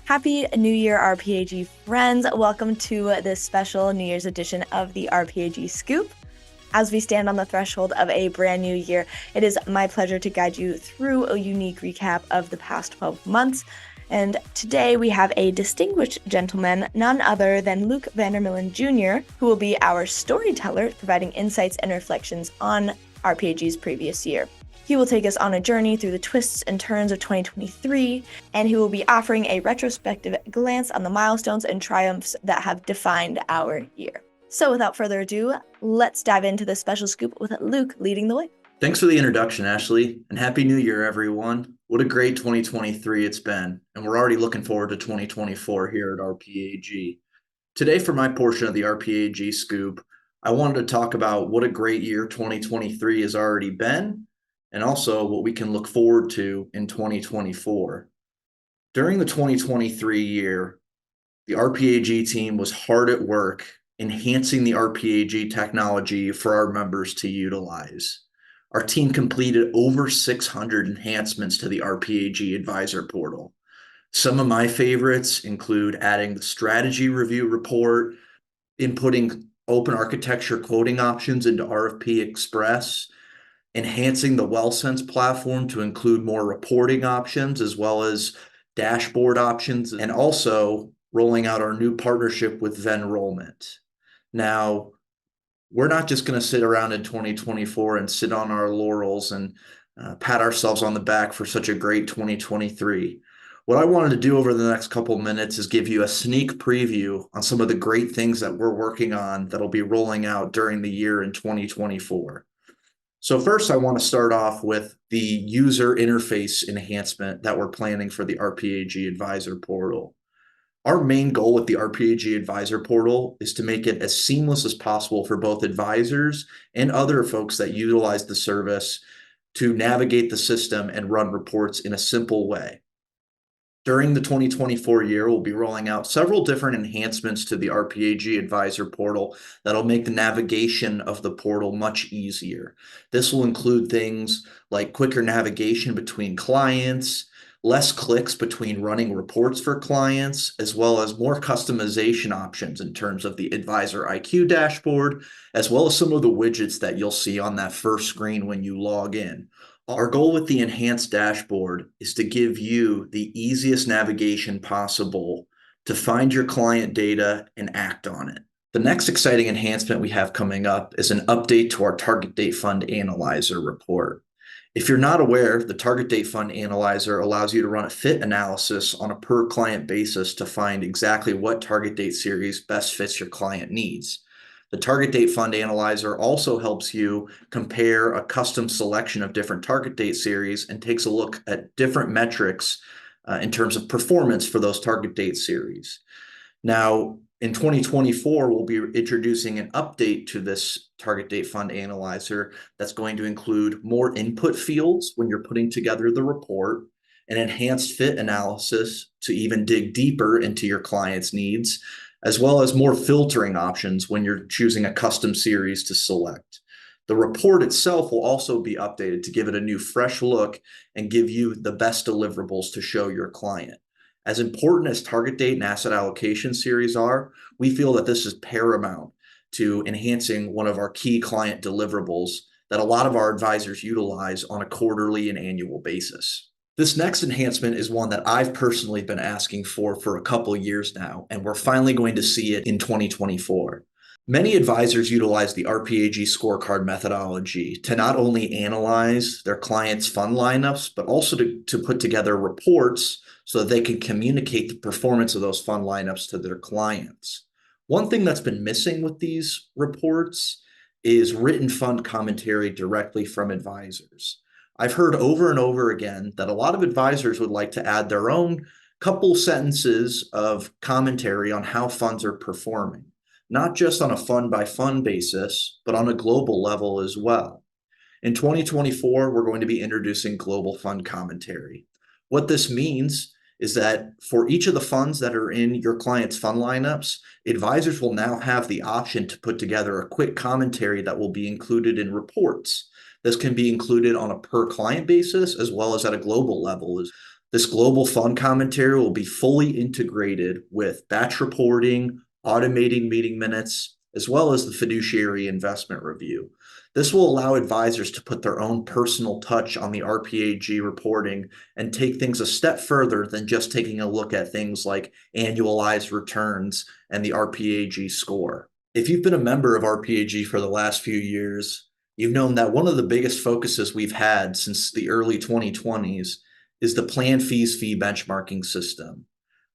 Happy New Year, RPAG friends. Welcome to this special New Year's edition of the RPAG Scoop. As we stand on the threshold of a brand new year, it is my pleasure to guide you through a unique recap of the past 12 months. And today we have a distinguished gentleman, none other than Luke Vandermillen Jr., who will be our storyteller, providing insights and reflections on RPAG's previous year. He will take us on a journey through the twists and turns of 2023, and he will be offering a retrospective glance on the milestones and triumphs that have defined our year. So without further ado, let's dive into this special scoop with Luke leading the way. Thanks for the introduction, Ashley, and Happy New Year, everyone. What a great 2023 it's been, and we're already looking forward to 2024 here at RPAG. Today, for my portion of the RPAG Scoop, I wanted to talk about what a great year 2023 has already been, and also what we can look forward to in 2024. During the 2023 year, the RPAG team was hard at work enhancing the RPAG technology for our members to utilize. Our team completed over 600 enhancements to the RPAG Advisor portal. Some of my favorites include adding the strategy review report, inputting open architecture quoting options into RFP Express, enhancing the WellSense platform to include more reporting options as well as dashboard options, and also rolling out our new partnership with Venrollment. Now, we're not just going to sit around in 2024 and sit on our laurels and pat ourselves on the back for such a great 2023. What I wanted to do over the next couple minutes is give you a sneak preview on some of the great things that we're working on that'll be rolling out during the year in 2024. So first, I want to start off with the user interface enhancement that we're planning for the RPAG Advisor portal. Our main goal with the RPAG Advisor portal is to make it as seamless as possible for both advisors and other folks that utilize the service to navigate the system and run reports in a simple way. During the 2024 year, we'll be rolling out several different enhancements to the RPAG Advisor portal that'll make the navigation of the portal much easier. This will include things like quicker navigation between clients, less clicks between running reports for clients, as well as more customization options in terms of the Advisor IQ dashboard, as well as some of the widgets that you'll see on that first screen when you log in. Our goal with the enhanced dashboard is to give you the easiest navigation possible to find your client data and act on it. The next exciting enhancement we have coming up is an update to our Target Date Fund Analyzer report. If you're not aware, the Target Date Fund Analyzer allows you to run a fit analysis on a per client basis to find exactly what target date series best fits your client needs. The Target Date Fund Analyzer also helps you compare a custom selection of different target date series and takes a look at different metrics in terms of performance for those target date series. Now, in 2024, we'll be introducing an update to this Target Date Fund Analyzer that's going to include more input fields when you're putting together the report, an enhanced fit analysis to even dig deeper into your client's needs, as well as more filtering options when you're choosing a custom series to select. The report itself will also be updated to give it a new fresh look and give you the best deliverables to show your client. As important as target date and asset allocation series are, we feel that this is paramount to enhancing one of our key client deliverables that a lot of our advisors utilize on a quarterly and annual basis. This next enhancement is one that I've personally been asking for a couple years now, and we're finally going to see it in 2024. Many advisors utilize the RPAG scorecard methodology to not only analyze their clients' fund lineups, but also to put together reports so that they can communicate the performance of those fund lineups to their clients. One thing that's been missing with these reports is written fund commentary directly from advisors. I've heard over and over again that a lot of advisors would like to add their own couple sentences of commentary on how funds are performing, not just on a fund-by-fund basis, but on a global level as well. In 2024, we're going to be introducing global fund commentary. What this means is that for each of the funds that are in your client's fund lineups, advisors will now have the option to put together a quick commentary that will be included in reports. This can be included on a per client basis as well as at a global level. This global fund commentary will be fully integrated with batch reporting, automating meeting minutes, as well as the fiduciary investment review. This will allow advisors to put their own personal touch on the RPAG reporting and take things a step further than just taking a look at things like annualized returns and the RPAG score. If you've been a member of RPAG for the last few years, you've known that one of the biggest focuses we've had since the early 2020s is the plan fees fee benchmarking system.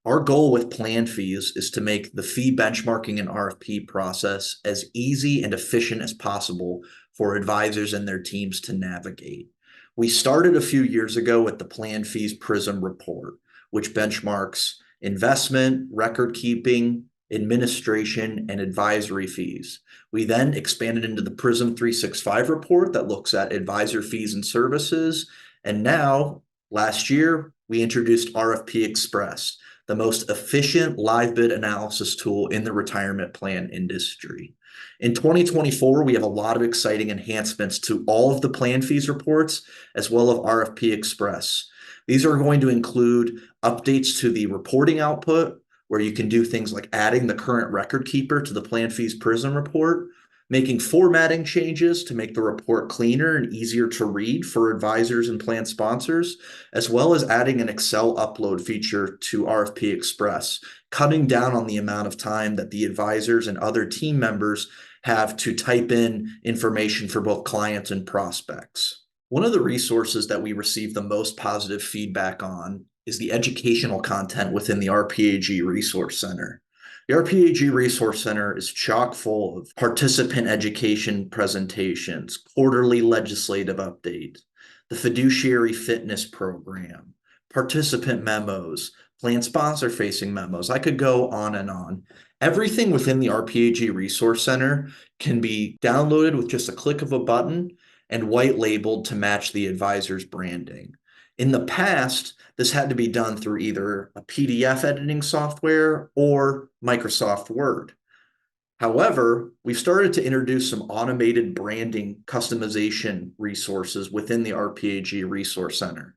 Our goal with plan fees is to make the fee benchmarking and RFP process as easy and efficient as possible for advisors and their teams to navigate. We started a few years ago with the Plan Fees Prism report, which benchmarks investment, record keeping, administration, and advisory fees. We then expanded into the Prism 365 report that looks at advisor fees and services. And now, last year, we introduced RFP Express, the most efficient live bid analysis tool in the retirement plan industry. In 2024, we have a lot of exciting enhancements to all of the plan fees reports, as well as RFP Express. These are going to include updates to the reporting output, where you can do things like adding the current record keeper to the Plan Fees Prism report, making formatting changes to make the report cleaner and easier to read for advisors and plan sponsors, as well as adding an Excel upload feature to RFP Express, cutting down on the amount of time that the advisors and other team members have to type in information for both clients and prospects. One of the resources that we receive the most positive feedback on is the educational content within the RPAG Resource Center. The RPAG Resource Center is chock full of participant education presentations, quarterly legislative updates, the fiduciary fitness program, participant memos, plan sponsor facing memos. I could go on and on. Everything within the RPAG Resource Center can be downloaded with just a click of a button and white labeled to match the advisor's branding. In the past, this had to be done through either a PDF editing software or Microsoft Word. However, we've started to introduce some automated branding customization resources within the RPAG Resource Center.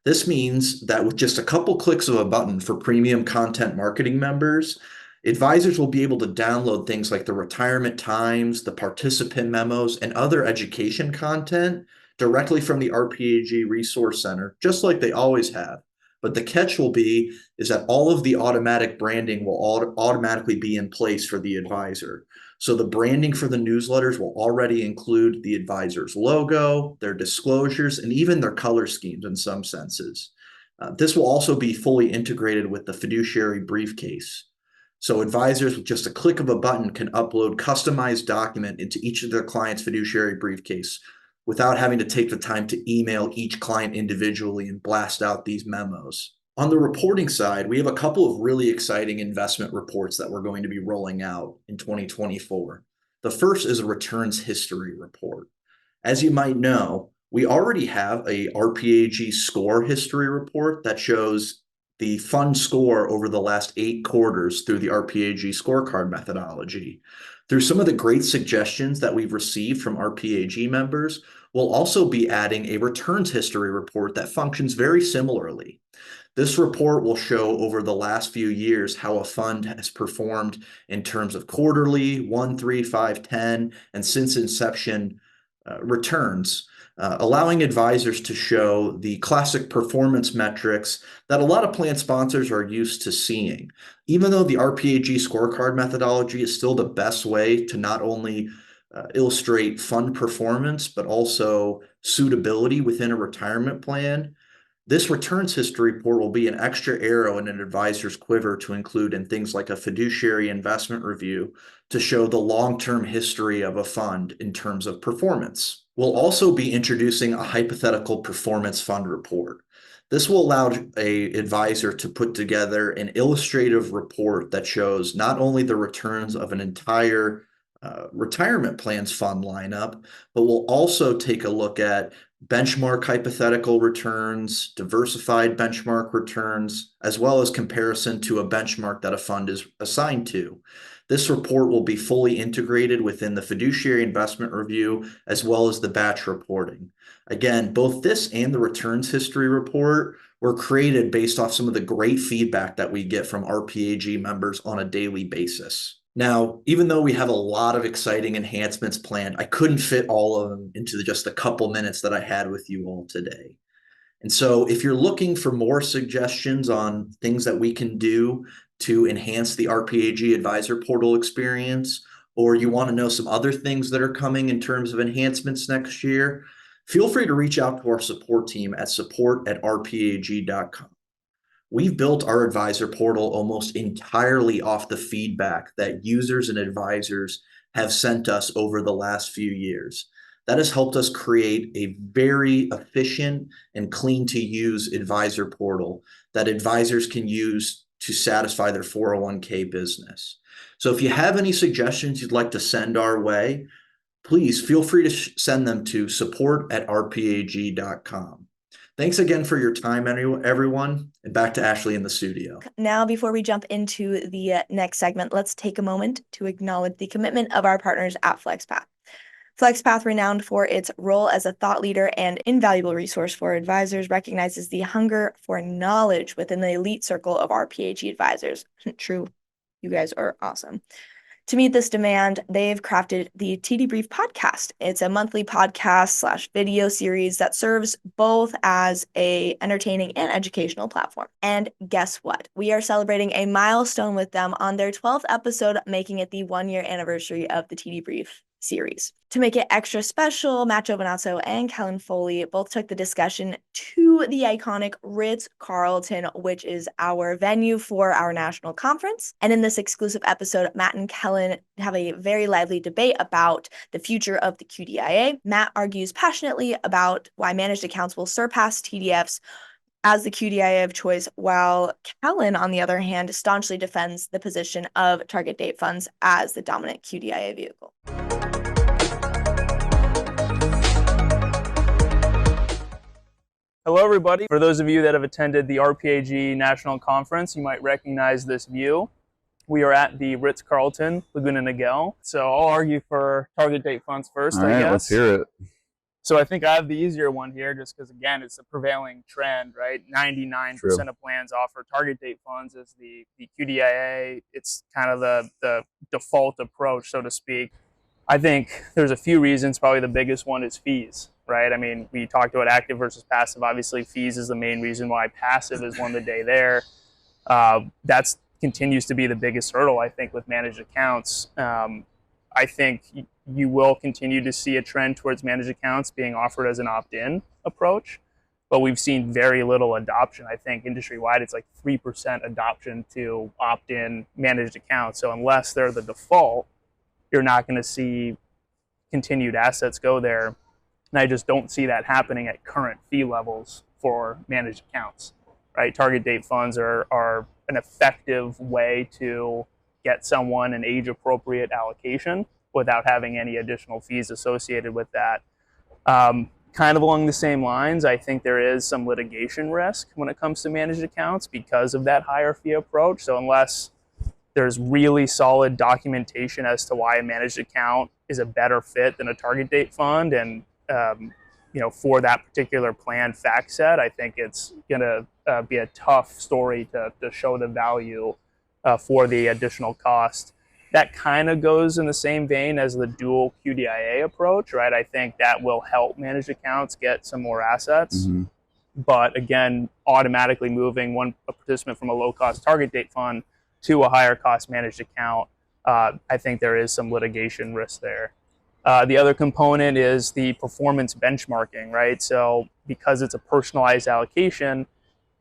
This means that with just a couple clicks of a button for premium content marketing members, advisors will be able to download things like the retirement times, the participant memos, and other education content directly from the RPAG Resource Center, just like they always have. But the catch will be is that all of the automatic branding will automatically be in place for the advisor. So the branding for the newsletters will already include the advisor's logo, their disclosures, and even their color schemes in some senses. This will also be fully integrated with the fiduciary briefcase. So advisors with just a click of a button can upload customized document into each of their clients' fiduciary briefcase without having to take the time to email each client individually and blast out these memos. On the reporting side, we have a couple of really exciting investment reports that we're going to be rolling out in 2024. The first is a returns history report. As you might know, we already have a RPAG score history report that shows the fund score over the last 8 quarters through the RPAG scorecard methodology. Through some of the great suggestions that we've received from RPAG members, we'll also be adding a returns history report that functions very similarly. This report will show over the last few years how a fund has performed in terms of quarterly, 1, 3, 5, 10, and since inception returns, allowing advisors to show the classic performance metrics that a lot of plan sponsors are used to seeing. Even though the RPAG scorecard methodology is still the best way to not only illustrate fund performance, but also suitability within a retirement plan, this returns history report will be an extra arrow in an advisor's quiver to include in things like a fiduciary investment review to show the long-term history of a fund in terms of performance. We'll also be introducing a hypothetical performance fund report. This will allow an advisor to put together an illustrative report that shows not only the returns of an entire retirement plans fund lineup, but we'll also take a look at benchmark hypothetical returns, diversified benchmark returns, as well as comparison to a benchmark that a fund is assigned to. This report will be fully integrated within the fiduciary investment review as well as the batch reporting. Again, both this and the returns history report were created based off some of the great feedback that we get from RPAG members on a daily basis. Now, even though we have a lot of exciting enhancements planned, I couldn't fit all of them into just a couple minutes that I had with you all today. And so if you're looking for more suggestions on things that we can do to enhance the RPAG Advisor Portal experience, or you want to know some other things that are coming in terms of enhancements next year, feel free to reach out to our support team at support@rpag.com. We've built our advisor portal almost entirely off the feedback that users and advisors have sent us over the last few years. That has helped us create a very efficient and clean to use advisor portal that advisors can use to satisfy their 401k business. So if you have any suggestions you'd like to send our way, please feel free to send them to support@rpag.com. Thanks again for your time, everyone, and back to Ashley in the studio. Now, before we jump into the next segment, let's take a moment to acknowledge the commitment of our partners at flexPATH. flexPATH, renowned for its role as a thought leader and invaluable resource for advisors, recognizes the hunger for knowledge within the elite circle of RPAG advisors. True, you guys are awesome. To meet this demand, they've crafted the TDebrieF podcast. It's a monthly podcast / video series that serves both as a entertaining and educational platform. And guess what? We are celebrating a milestone with them on their 12th episode, making it the 1-year anniversary of the TDebrieF series. To make it extra special, Matt Giovinazzo and Kellen Foley both took the discussion to the iconic Ritz-Carlton, which is our venue for our national conference. And in this exclusive episode, Matt and Kellen have a very lively debate about the future of the QDIA. Matt argues passionately about why managed accounts will surpass TDFs as the QDIA of choice, while Kellen, on the other hand, staunchly defends the position of target date funds as the dominant QDIA vehicle. Hello, everybody. For those of you that have attended the RPAG National Conference, you might recognize this view. We are at the Ritz-Carlton, Laguna Niguel. So I'll argue for target date funds first, I guess. Let's hear it. So I think I have the easier one here just because, again, it's a prevailing trend, right? 99% of plans offer target date funds as the QDIA. It's kind of the default approach, so to speak. I think there's a few reasons. Probably the biggest one is fees, right? I mean, we talked about active versus passive. Obviously, fees is the main reason why passive is won the day there. That continues to be the biggest hurdle, I think, with managed accounts. I think you will continue to see a trend towards managed accounts being offered as an opt-in approach, but we've seen very little adoption. I think industry-wide, it's like 3% adoption to opt-in managed accounts. So unless they're the default, you're not going to see continued assets go there. And I just don't see that happening at current fee levels for managed accounts, right? Target date funds are an effective way to get someone an age-appropriate allocation without having any additional fees associated with that. Kind of along the same lines, I think there is some litigation risk when it comes to managed accounts because of that higher fee approach. So unless there's really solid documentation as to why a managed account is a better fit than a target date fund, and for that particular plan fact set, I think it's going to be a tough story to show the value for the additional cost. That kind of goes in the same vein as the dual QDIA approach, right? I think that will help managed accounts get some more assets. Mm-hmm. But again, automatically moving a participant from a low-cost target date fund to a higher cost managed account, I think there is some litigation risk there. The other component is the performance benchmarking, right? So because it's a personalized allocation,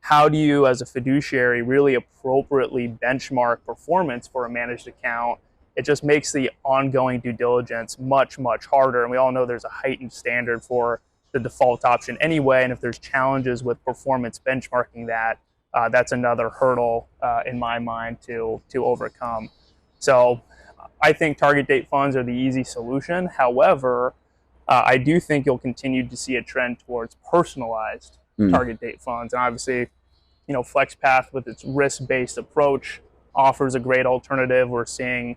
how do you as a fiduciary really appropriately benchmark performance for a managed account? It just makes the ongoing due diligence much, much harder. And we all know there's a heightened standard for the default option anyway. And if there's challenges with performance benchmarking that's another hurdle in my mind to overcome. So I think target date funds are the easy solution. However, I do think you'll continue to see a trend towards personalized target date funds. And obviously, flexPATH with its risk-based approach offers a great alternative. We're seeing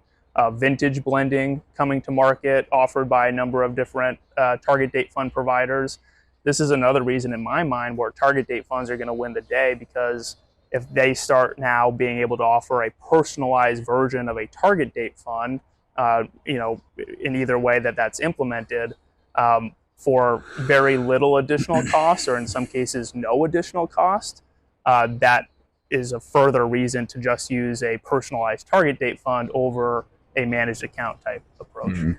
vintage blending coming to market offered by a number of different target date fund providers. this is another reason in my mind where target date funds are going to win the day, because if they start now being able to offer a personalized version of a target date fund, in either way that's implemented, for very little additional cost, or in some cases no additional cost, that is a further reason to just use a personalized target date fund over a managed account type approach.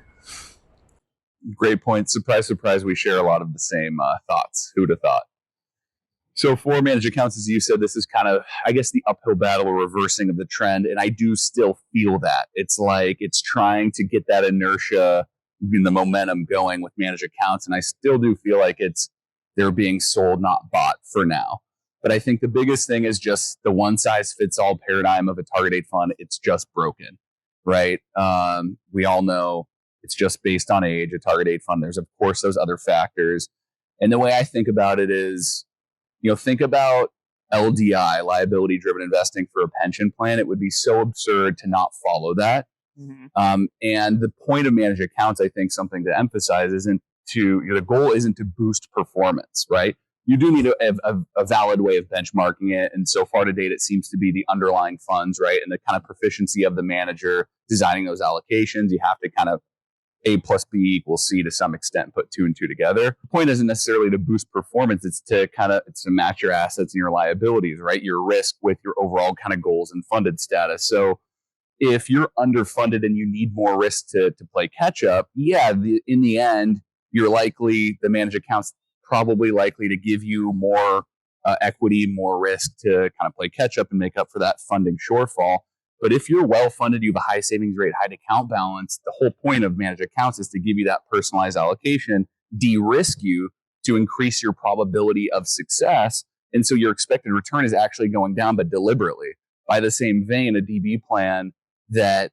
Great point. Surprise, surprise, we share a lot of the same thoughts. Who'd have thought? So for managed accounts, as you said, this is kind of, I guess, the uphill battle or reversing of the trend. And I do still feel that. It's like it's trying to get that inertia and the momentum going with managed accounts. And I still do feel like they're being sold, not bought for now. But I think the biggest thing is just the one size fits all paradigm of a target date fund. It's just broken, right? We all know it's just based on age, a target date fund. There's, of course, those other factors. And the way I think about it is, think about LDI, liability driven investing for a pension plan. It would be so absurd to not follow that. And the point of managed accounts, I think, something to emphasize the goal isn't to boost performance, right? You do need a valid way of benchmarking it. And so far to date, it seems to be the underlying funds, right? And the kind of proficiency of the manager designing those allocations. You have to kind of A plus B equals C to some extent, put two and two together. The point isn't necessarily to boost performance. It's to match your assets and your liabilities, right? Your risk with your overall kind of goals and funded status. So if you're underfunded and you need more risk to play catch up, in the end, the managed accounts probably likely to give you more equity, more risk to kind of play catch up and make up for that funding shortfall. But if you're well funded, you have a high savings rate, high account balance, the whole point of managed accounts is to give you that personalized allocation, de-risk you to increase your probability of success. And so your expected return is actually going down, but deliberately. By the same vein, a DB plan that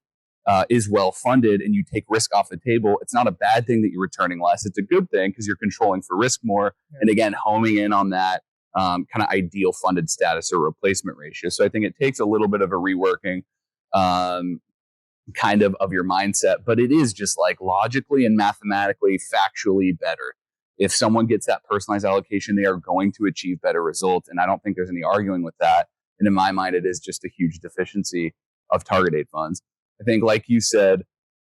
is well funded and you take risk off the table, it's not a bad thing that you're returning less. It's a good thing because you're controlling for risk more. And again, homing in on that kind of ideal funded status or replacement ratio. So I think it takes a little bit of a reworking kind of your mindset, but it is just like logically and mathematically, factually better. If someone gets that personalized allocation, they are going to achieve better results. And I don't think there's any arguing with that. And in my mind, it is just a huge deficiency of target date funds. I think, like you said,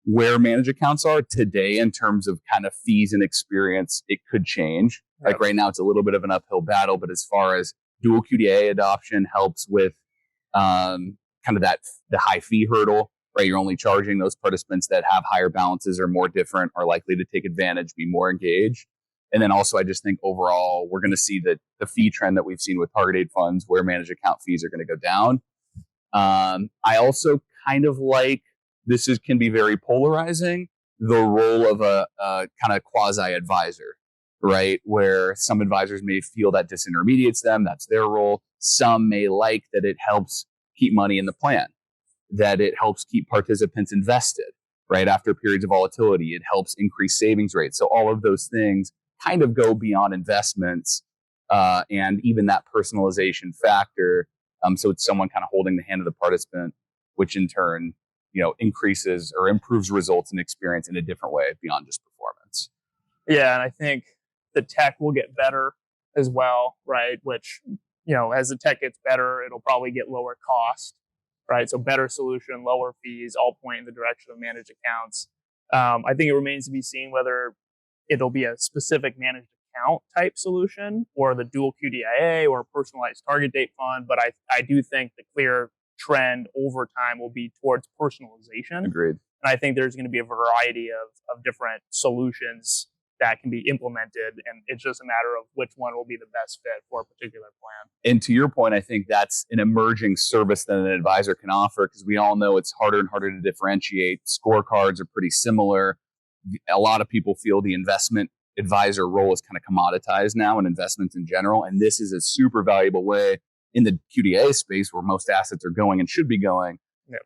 where managed accounts are today in terms of kind of fees and experience, it could change. Yep. Like right now, it's a little bit of an uphill battle, but as far as dual QDIA adoption helps with kind of the high fee hurdle, right? You're only charging those participants that have higher balances or more different, are likely to take advantage, be more engaged. And then also, I just think overall, we're going to see that the fee trend that we've seen with target date funds where managed account fees are going to go down. I also kind of like, can be very polarizing, the role of a kind of quasi-advisor, right? Where some advisors may feel that disintermediates them. That's their role. Some may like that it helps keep money in the plan, that it helps keep participants invested, right? After periods of volatility, it helps increase savings rates. So all of those things kind of go beyond investments and even that personalization factor. So it's someone kind of holding the hand of the participant, which in turn, increases or improves results and experience in a different way beyond just performance. Yeah, and I think the tech will get better as well, right? Which, as the tech gets better, it'll probably get lower cost, right? So better solution, lower fees, all point in the direction of managed accounts. I think it remains to be seen whether it'll be a specific managed account type solution or the dual QDIA or personalized target date fund. But I do think the clear trend over time will be towards personalization. Agreed. And I think there's going to be a variety of different solutions that can be implemented. And it's just a matter of which one will be the best fit for a particular plan. And to your point, I think that's an emerging service that an advisor can offer, because we all know it's harder and harder to differentiate. Scorecards are pretty similar. A lot of people feel the investment advisor role is kind of commoditized now in investments in general. And this is a super valuable way in the QDA space where most assets are going and should be going,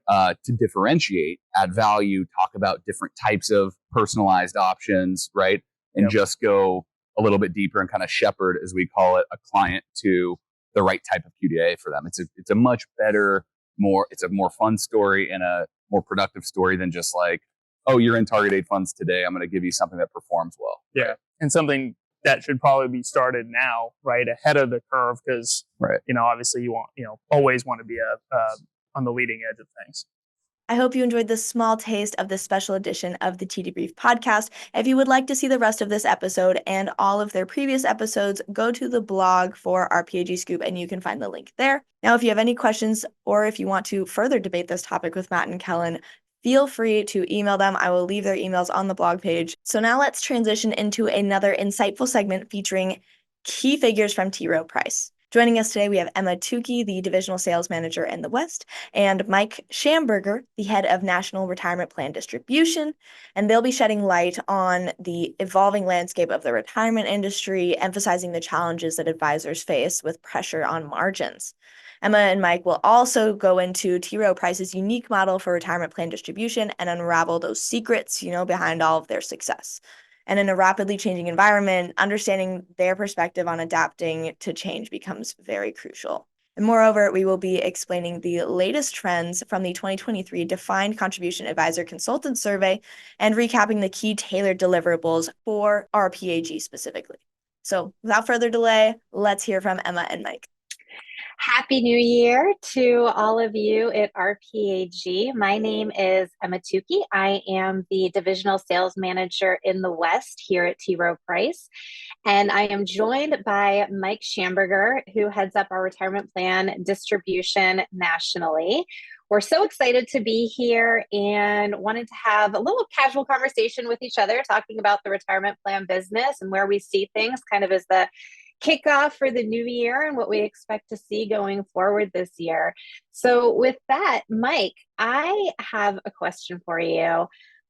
to differentiate, add value, talk about different types of personalized options, right? And just go a little bit deeper and kind of shepherd, as we call it, a client to the right type of QDA for them. It's a much better, it's a more fun story and a more productive story than just like, oh, you're in target date funds today, I'm going to give you something that performs well. Yeah. And something that should probably be started now, right, ahead of the curve, because, obviously you want, always want to be on the leading edge of things. I hope you enjoyed this small taste of this special edition of the TDebrieF podcast. If you would like to see the rest of this episode and all of their previous episodes, go to the blog for RPAG Scoop and you can find the link there. Now, if you have any questions or if you want to further debate this topic with Matt and Kellen, feel free to email them. I will leave their emails on the blog page. So now let's transition into another insightful segment featuring key figures from Rowe Price. Joining us today, we have Emma Tookey, the Divisional Sales Manager in the West, and Mike Shamburger, the Head of National Retirement Plan Distribution, and they'll be shedding light on the evolving landscape of the retirement industry, emphasizing the challenges that advisors face with pressure on margins. Emma and Mike will also go into Rowe Price's unique model for retirement plan distribution and unravel those secrets, behind all of their success. And in a rapidly changing environment, understanding their perspective on adapting to change becomes very crucial. And moreover, we will be explaining the latest trends from the 2023 Defined Contribution Advisor Consultant Survey and recapping the key tailored deliverables for RPAG specifically. So without further delay, let's hear from Emma and Mike. Happy New Year to all of you at RPAG. My name is Emma Tookey. I am the Divisional Sales Manager in the West here at Rowe Price. And I am joined by Mike Shamburger, who heads up our retirement plan distribution nationally. We're so excited to be here and wanted to have a little casual conversation with each other, talking about the retirement plan business and where we see things kind of as the kickoff for the new year and what we expect to see going forward this year. So with that, Mike, I have a question for you.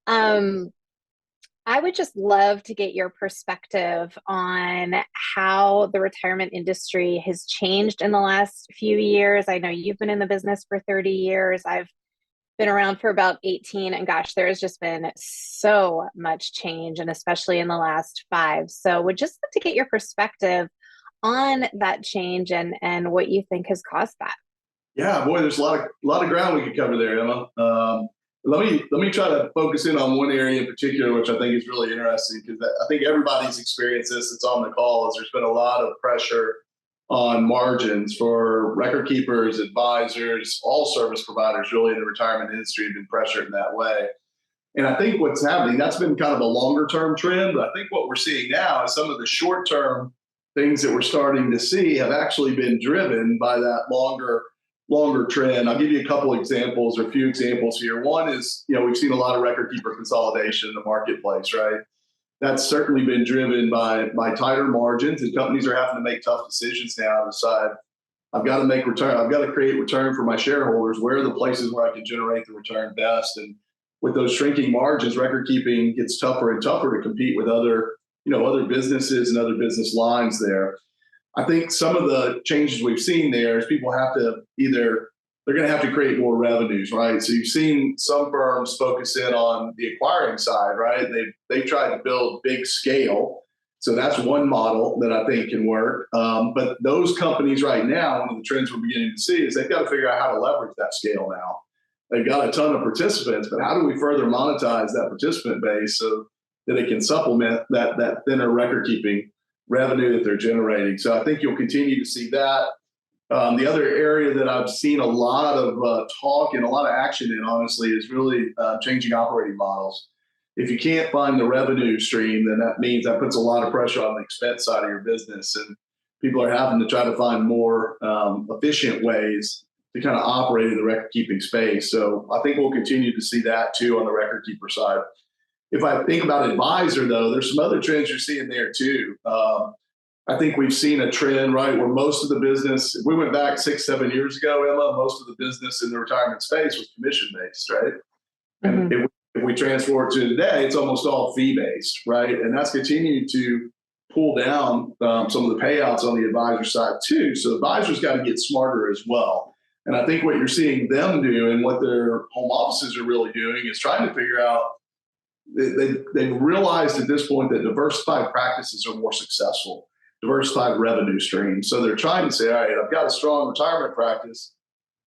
I would just love to get your perspective on how the retirement industry has changed in the last few years. I know you've been in the business for 30 years. I've been around for about 18, and gosh, there has just been so much change, and especially in the last 5. So would just love to get your perspective on that change and what you think has caused that. Yeah, boy, there's a lot of ground we could cover there, Emma. Let me try to focus in on one area in particular, which I think is really interesting, because I think everybody's experienced this that's on the call. Is there's been a lot of pressure on margins for record keepers, advisors, all service providers really in the retirement industry have been pressured in that way. And I think what's happening, that's been kind of a longer term trend, but I think what we're seeing now is some of the short term things that we're starting to see have actually been driven by that longer trend. I'll give you a couple examples or a few examples here. One is, we've seen a lot of record keeper consolidation in the marketplace, right? That's certainly been driven by tighter margins, and companies are having to make tough decisions now to decide, I've got to make return. I've got to create return for my shareholders. Where are the places where I can generate the return best? And with those shrinking margins, record keeping gets tougher and tougher to compete with other businesses and other business lines there. I think some of the changes we've seen there is people have to they're going to have to create more revenues, right? So you've seen some firms focus in on the acquiring side, right? They've tried to build big scale. So that's one model that I think can work. But those companies right now, one of the trends we're beginning to see is they've got to figure out how to leverage that scale now. They've got a ton of participants, but how do we further monetize that participant base so that it can supplement that thinner record keeping revenue that they're generating? So I think you'll continue to see that. The other area that I've seen a lot of talk and a lot of action in, honestly, is really changing operating models. If you can't find the revenue stream, then that means that puts a lot of pressure on the expense side of your business. And people are having to try to find more efficient ways to kind of operate in the record keeping space. So I think we'll continue to see that too on the record keeper side. If I think about advisor, though, there's some other trends you're seeing there too. I think we've seen a trend, right, where most of the business, if we went back 6-7 years ago, Emma, most of the business in the retirement space was commission-based, right? Mm-hmm. And if we transfer it to today, it's almost all fee-based, right? And that's continued to pull down some of the payouts on the advisor side too. So advisors got to get smarter as well. And I think what you're seeing them do and what their home offices are really doing is trying to figure out, they've realized at this point that diversified practices are more successful, diversified revenue streams. So they're trying to say, all right, I've got a strong retirement practice.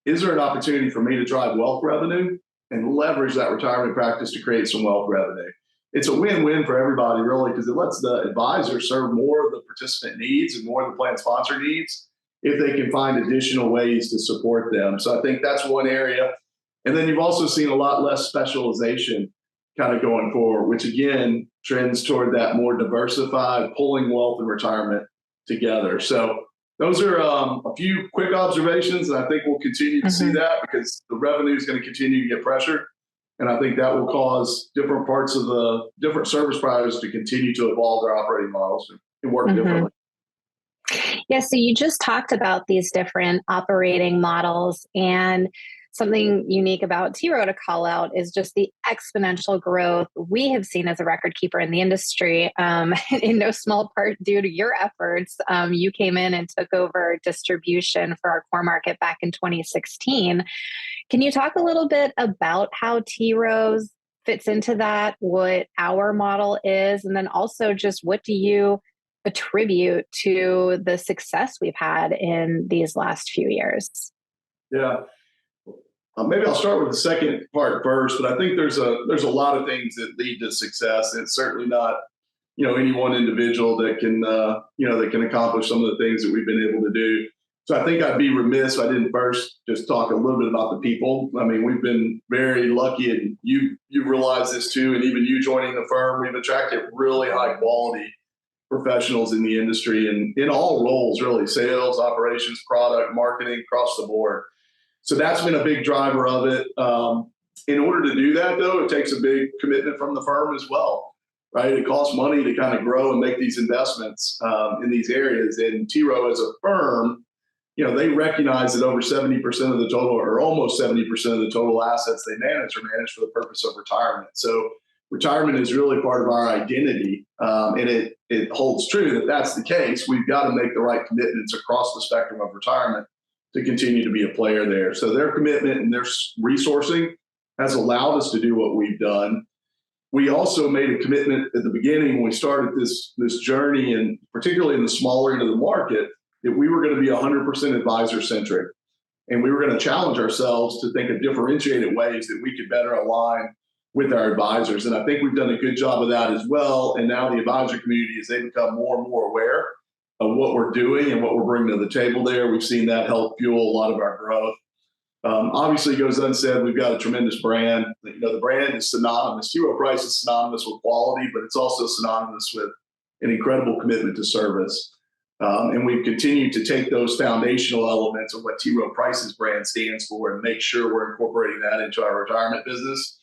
Is there an opportunity for me to drive wealth revenue and leverage that retirement practice to create some wealth revenue? it's a win-win for everybody, really, because it lets the advisor serve more of the participant needs and more of the plan sponsor needs if they can find additional ways to support them. So I think that's one area. And then you've also seen a lot less specialization kind of going forward, which again trends toward that more diversified, pulling wealth and retirement together. So those are a few quick observations, and I think we'll continue to see that because the revenue is going to continue to get pressured. And I think that will cause different parts of the different service providers to continue to evolve their operating models and work differently. Yeah, so you just talked about these different operating models, and something unique about T. Rowe to call out is just the exponential growth we have seen as a record keeper in the industry, in no small part due to your efforts. You came in and took over distribution for our core market back in 2016. Can you talk a little bit about how T. Rowe's fits into that, what our model is, and then also just what do you attribute to the success we've had in these last few years? Yeah. Maybe I'll start with the second part first, but I think there's a lot of things that lead to success, and it's certainly not, any one individual that can, that can accomplish some of the things that we've been able to do. So I think I'd be remiss if I didn't first just talk a little bit about the people. I mean, we've been very lucky, and you realize this too, and even you joining the firm, we've attracted really high quality professionals in the industry and in all roles, really, sales, operations, product, marketing, across the board. So that's been a big driver of it. In order to do that, though, it takes a big commitment from the firm as well, right? It costs money to kind of grow and make these investments in these areas. And T. Rowe as a firm, they recognize that over 70% of the total, or almost 70% of the total assets they manage are managed for the purpose of retirement. So retirement is really part of our identity, and it holds true that that's the case. We've got to make the right commitments across the spectrum of retirement to continue to be a player there. So their commitment and their resourcing has allowed us to do what we've done. We also made a commitment at the beginning when we started this journey, and particularly in the smaller end of the market, that we were going to be 100% advisor centric. And we were going to challenge ourselves to think of differentiated ways that we could better align with our advisors. And I think we've done a good job of that as well. And now the advisor community, as they become more and more aware of what we're doing and what we're bringing to the table there, we've seen that help fuel a lot of our growth. Obviously, it goes unsaid, we've got a tremendous brand. The brand is synonymous. T. Rowe Price is synonymous with quality, but it's also synonymous with an incredible commitment to service. And we've continued to take those foundational elements of what T. Rowe Price's brand stands for and make sure we're incorporating that into our retirement business.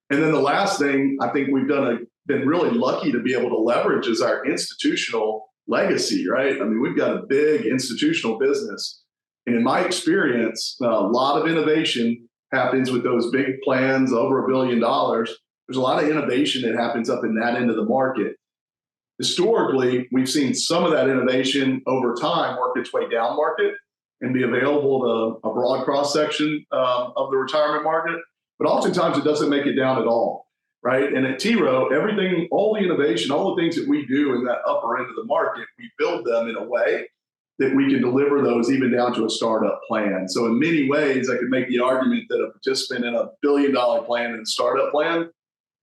And then the last thing I think we've been really lucky to be able to leverage is our institutional legacy, right? I mean, we've got a big institutional business. And in my experience, a lot of innovation happens with those big plans over $1 billion. There's a lot of innovation that happens up in that end of the market. Historically, we've seen some of that innovation over time work its way down market and be available to a broad cross-section of the retirement market. But oftentimes it doesn't make it down at all, right? And at T. Rowe, everything, all the innovation, all the things that we do in that upper end of the market, we build them in a way that we can deliver those even down to a startup plan. So in many ways, I could make the argument that a participant in a $1 billion plan and a startup plan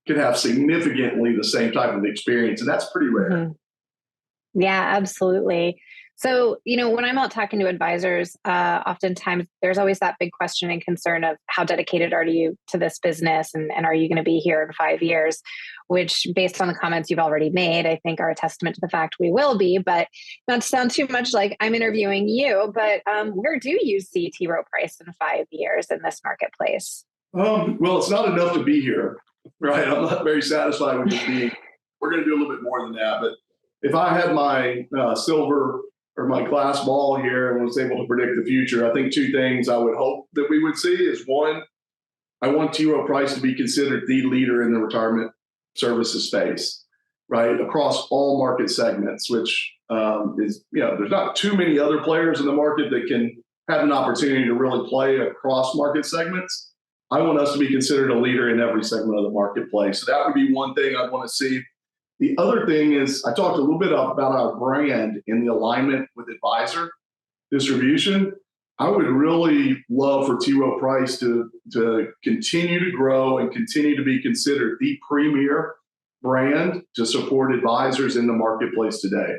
could have significantly the same type of experience. And that's pretty rare. Mm-hmm. Yeah, absolutely. So, when I'm out talking to advisors, oftentimes there's always that big question and concern of how dedicated are you to this business, and are you going to be here in 5 years, which based on the comments you've already made, I think are a testament to the fact we will be. But not to sound too much like I'm interviewing you, but where do you see T. Rowe Price in 5 years in this marketplace? Well, it's not enough to be here, right? I'm not very satisfied with just being. We're going to do a little bit more than that. But if I had my silver or my glass ball here and was able to predict the future, I think two things I would hope that we would see is, one, I want T. Rowe Price to be considered the leader in the retirement services space, right? Across all market segments, which is, there's not too many other players in the market that can have an opportunity to really play across market segments. I want us to be considered a leader in every segment of the marketplace. So that would be one thing I'd want to see. The other thing is, I talked a little bit about our brand in the alignment with advisor distribution. I would really love for T. Rowe Price to continue to grow and continue to be considered the premier brand to support advisors in the marketplace today.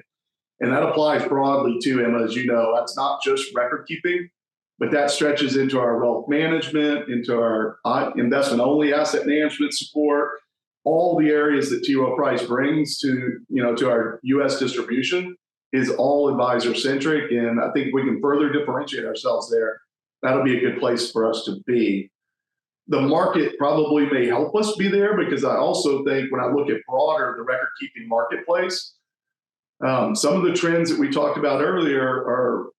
And that applies broadly to, Emma, as you know, that's not just record keeping, but that stretches into our wealth management, into our investment-only asset management support, all the areas that T. Rowe Price brings to our U.S. distribution is all advisor-centric, and I think we can further differentiate ourselves there. That'll be a good place for us to be. The market probably may help us be there, because I also think when I look at broader the record-keeping marketplace, some of the trends that we talked about earlier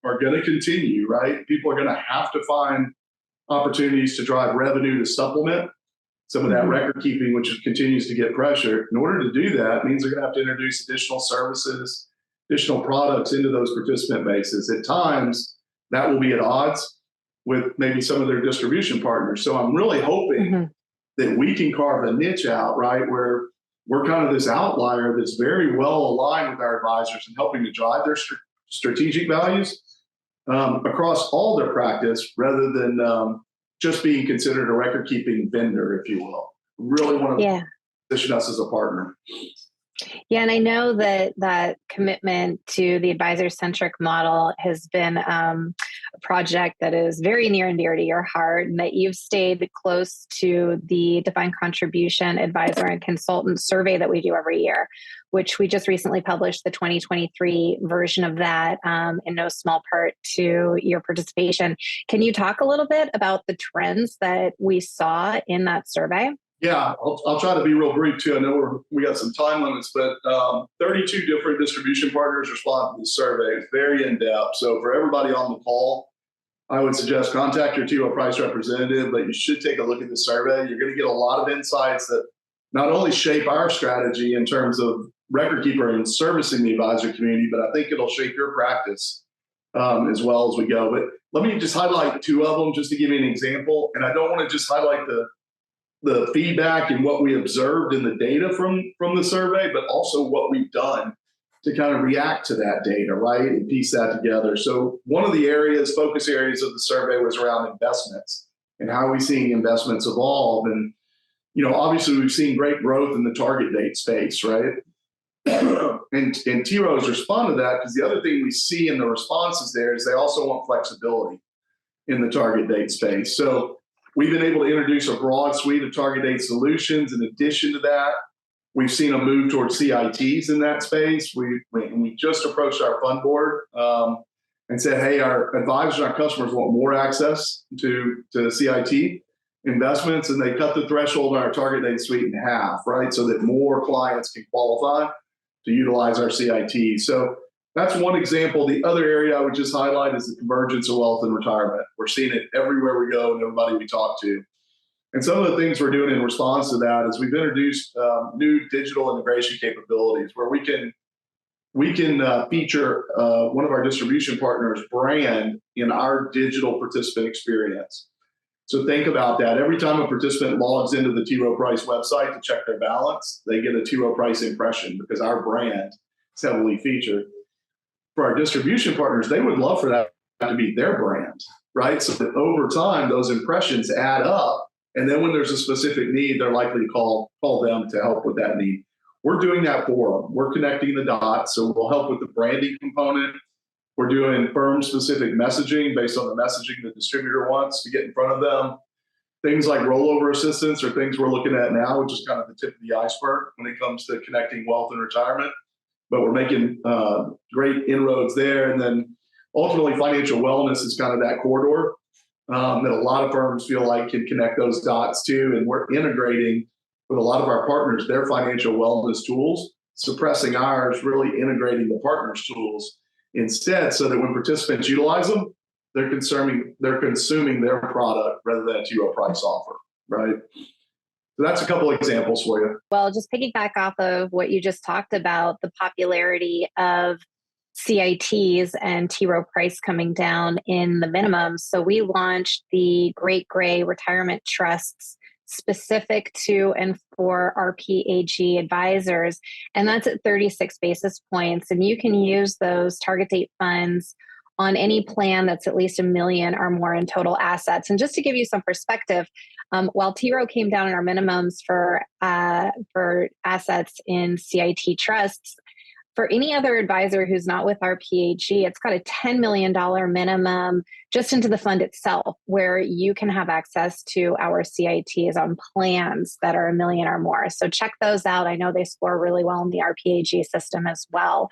are going to continue, right? People are going to have to find opportunities to drive revenue to supplement some of that record keeping, which continues to get pressure. In order to do that, it means they're going to have to introduce additional services, additional products into those participant bases. At times, that will be at odds with maybe some of their distribution partners. So I'm really hoping that we can carve a niche out, right, where we're kind of this outlier that's very well aligned with our advisors and helping to drive their strategic values across all their practice, rather than just being considered a record-keeping vendor, if you will. Really want to position us as a partner. Yeah, and I know that commitment to the advisor-centric model has been a project that is very near and dear to your heart, and that you've stayed close to the defined contribution advisor and consultant survey that we do every year, which we just recently published the 2023 version of that, in no small part to your participation. Can you talk a little bit about the trends that we saw in that survey? Yeah, I'll try to be real brief too. I know we got some time limits, but 32 different distribution partners responded to the survey. It's very in-depth. So for everybody on the call, I would suggest contact your T. Rowe Price representative, but you should take a look at the survey. You're going to get a lot of insights that not only shape our strategy in terms of record keeper and servicing the advisor community, but I think it'll shape your practice as well as we go. But let me just highlight two of them just to give you an example. And I don't want to just highlight the feedback and what we observed in the data from the survey, but also what we've done to kind of react to that data, right, and piece that together. So one of the focus areas of the survey was around investments and how are we seeing investments evolve. And, obviously we've seen great growth in the target date space, right? and T. Rowe's responded to that, because the other thing we see in the responses there is they also want flexibility in the target date space. So we've been able to introduce a broad suite of target date solutions. In addition to that, we've seen a move towards CITs in that space. We just approached our fund board and said, hey, our advisors and our customers want more access to CIT investments, and they cut the threshold on our target date suite in half, right, so that more clients can qualify to utilize our CIT. So that's one example. The other area I would just highlight is the convergence of wealth and retirement. We're seeing it everywhere we go and everybody we talk to. And some of the things we're doing in response to that is we've introduced new digital integration capabilities where we can feature one of our distribution partners' brand in our digital participant experience. So think about that. Every time a participant logs into the T. Rowe Price website to check their balance, they get a T. Rowe Price impression because our brand is heavily featured. For our distribution partners, they would love for that to be their brand, right? So that over time, those impressions add up. And then when there's a specific need, they're likely to call them to help with that need. We're doing that for them. We're connecting the dots. So we'll help with the branding component. We're doing firm-specific messaging based on the messaging the distributor wants to get in front of them. Things like rollover assistance are things we're looking at now, which is kind of the tip of the iceberg when it comes to connecting wealth and retirement. But we're making great inroads there. And then ultimately, financial wellness is kind of that corridor that a lot of firms feel like can connect those dots to. And we're integrating with a lot of our partners their financial wellness tools, suppressing ours, really integrating the partners' tools instead, so that when participants utilize them, they're consuming their product rather than a T. Rowe Price offer, right? So that's a couple of examples for you. Well, just piggyback off of what you just talked about, the popularity of CITs and T. Rowe Price coming down in the minimums. So we launched the Great Gray Retirement Trusts specific to and for RPAG advisors, and that's at 36 basis points. And you can use those target date funds on any plan that's at least $1 million or more in total assets. And just to give you some perspective, while T. Rowe came down in our minimums for assets in CIT trusts, for any other advisor who's not with RPAG, it's got a $10 million minimum just into the fund itself, where you can have access to our CITs on plans that are $1 million or more. So check those out. I know they score really well in the RPAG system as well.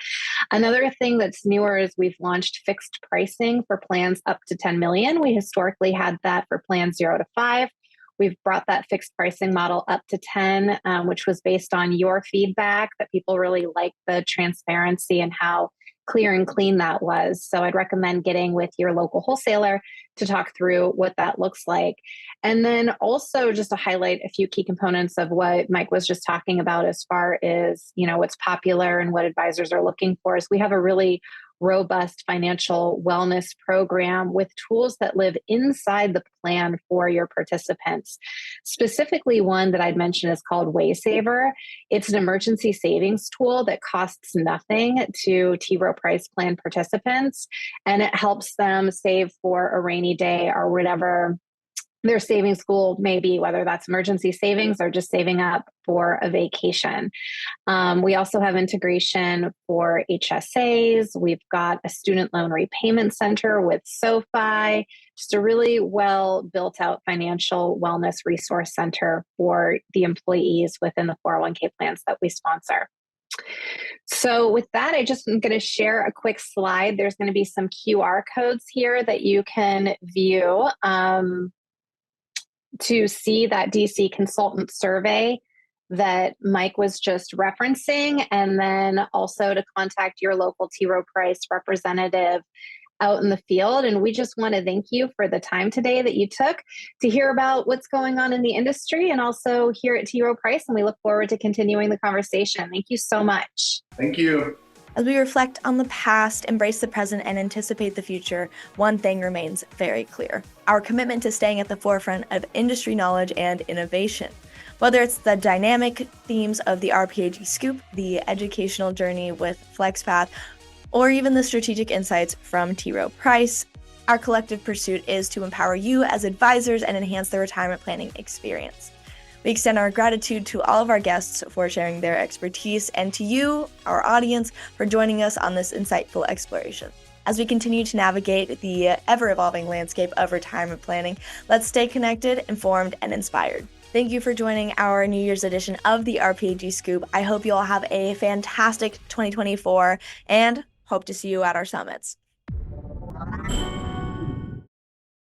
Another thing that's newer is we've launched fixed pricing for plans up to 10 million. We historically had that for plans 0 to 5. We've brought that fixed pricing model up to 10, which was based on your feedback that people really liked the transparency and how clear and clean that was. So I'd recommend getting with your local wholesaler to talk through what that looks like. And then also just to highlight a few key components of what Mike was just talking about as far as, what's popular and what advisors are looking for is we have a really robust financial wellness program with tools that live inside the plan for your participants. Specifically, one that I'd mention is called Waysaver. It's an emergency savings tool that costs nothing to T. Rowe Price plan participants, and it helps them save for a rainy day or whatever their savings goal may be, whether that's emergency savings or just saving up for a vacation. We also have integration for HSAs. We've got a student loan repayment center with SoFi, just a really well built out financial wellness resource center for the employees within the 401k plans that we sponsor. So with that, I just am going to share a quick slide. There's going to be some QR codes here that you can view to see that DC consultant survey that Mike was just referencing, and then also to contact your local T. Rowe Price representative out in the field. And we just want to thank you for the time today that you took to hear about what's going on in the industry and also here at T. Rowe Price. And we look forward to continuing the conversation. Thank you so much. Thank you. As we reflect on the past, embrace the present, and anticipate the future, one thing remains very clear: our commitment to staying at the forefront of industry knowledge and innovation. Whether it's the dynamic themes of the RPAG Scoop, the educational journey with flexPATH, or even the strategic insights from T. Rowe Price, our collective pursuit is to empower you as advisors and enhance the retirement planning experience. We extend our gratitude to all of our guests for sharing their expertise, and to you, our audience, for joining us on this insightful exploration. As we continue to navigate the ever-evolving landscape of retirement planning, let's stay connected, informed, and inspired. Thank you for joining our New Year's edition of the RPAG Scoop. I hope you all have a fantastic 2024 and hope to see you at our summits.